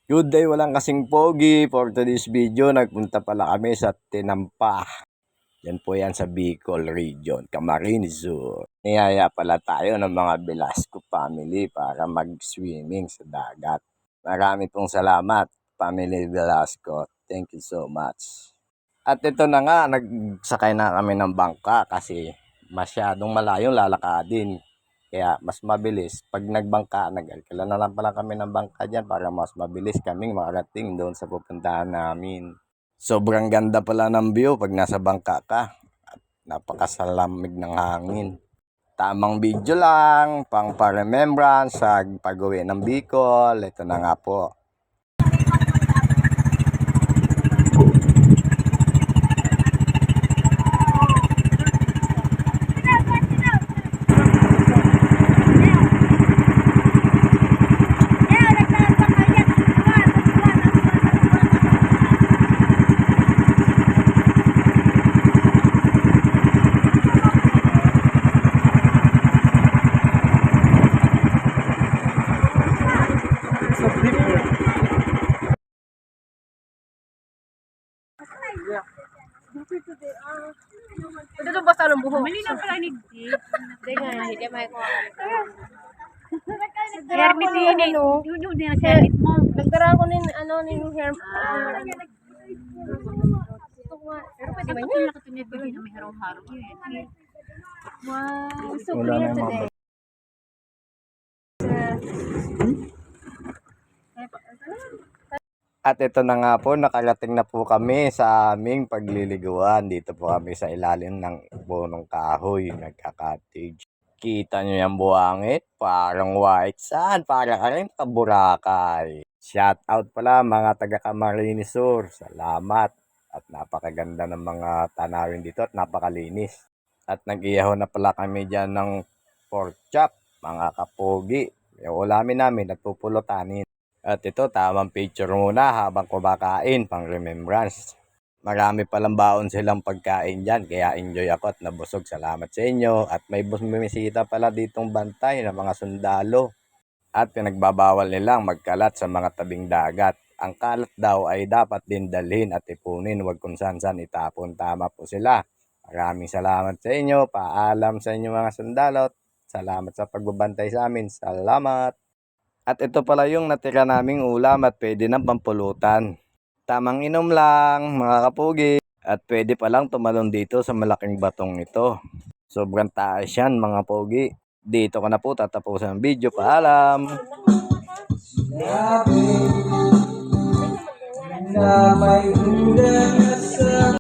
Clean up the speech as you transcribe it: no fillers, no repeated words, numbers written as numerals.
Good day, walang kasing pogi. For today's video, nagpunta pala kami sa Tinampa. Yan po yan sa Bicol Region, Camarines Sur. Niyaya pala tayo ng mga Velasco family para mag-swimming sa dagat. Marami pong salamat, Family Velasco. Thank you so much. At ito na nga, nagsakay na kami ng bangka kasi masyadong malayong lalakadin. Kaya mas mabilis pag nagbangka, nag-alkala na lang pala kami ng bangka dyan para mas mabilis kaming makarating doon sa pupuntahan namin. Sobrang ganda pala ng view pag nasa bangka ka at napakasalamig ng hangin. Tamang video lang, pang pa-remembrance sa pag-uwi ng Bicol. Ito na nga po. Ito to basta ng buhok. Mali lang pala ni Jake. Hindi nga, hindi may kuha. Hermit din eh. Yun din ang hermit mo. Nagdara ko nin hair. Pero pwede ba yun? Nakatunyad ko din na may haraw-haraw yun. Wow, so clear today. At ito na nga po, nakarating na po kami sa aming pagliliguan. Dito po kami sa ilalim ng punong kahoy, nagka-cottage. Kita nyo yung buhangit, parang white sand, parang rin kaburakay. Shout out pala mga taga Camarines Sur, salamat. At napakaganda ng mga tanawin dito at napakalinis. At nag-iyaho na pala kami dyan ng pork chop, mga kapogi. Yung ulamin namin at pupulutanin. At ito, tamang picture muna habang kumakain, pang remembrance. Marami palang baon silang pagkain dyan, kaya enjoy ako at nabusog. Salamat sa inyo. At may bumisita pala ditong bantay ng mga sundalo. At pinagbabawal nilang magkalat sa mga tabing dagat. Ang kalat daw ay dapat din dalhin at ipunin, huwag kung saan itapon. Tama po sila. Maraming salamat sa inyo. Paalam sa inyo mga sundalo. Salamat sa pagbabantay sa amin. Salamat. At ito pala yung natira naming ulam at pwede ng pampulutan. Tamang inom lang mga kapugi. At pwede palang tumalon dito sa malaking batong ito. Sobrang taas yan mga pogi. Dito ko na po tatapusan ang video. Paalam! Na may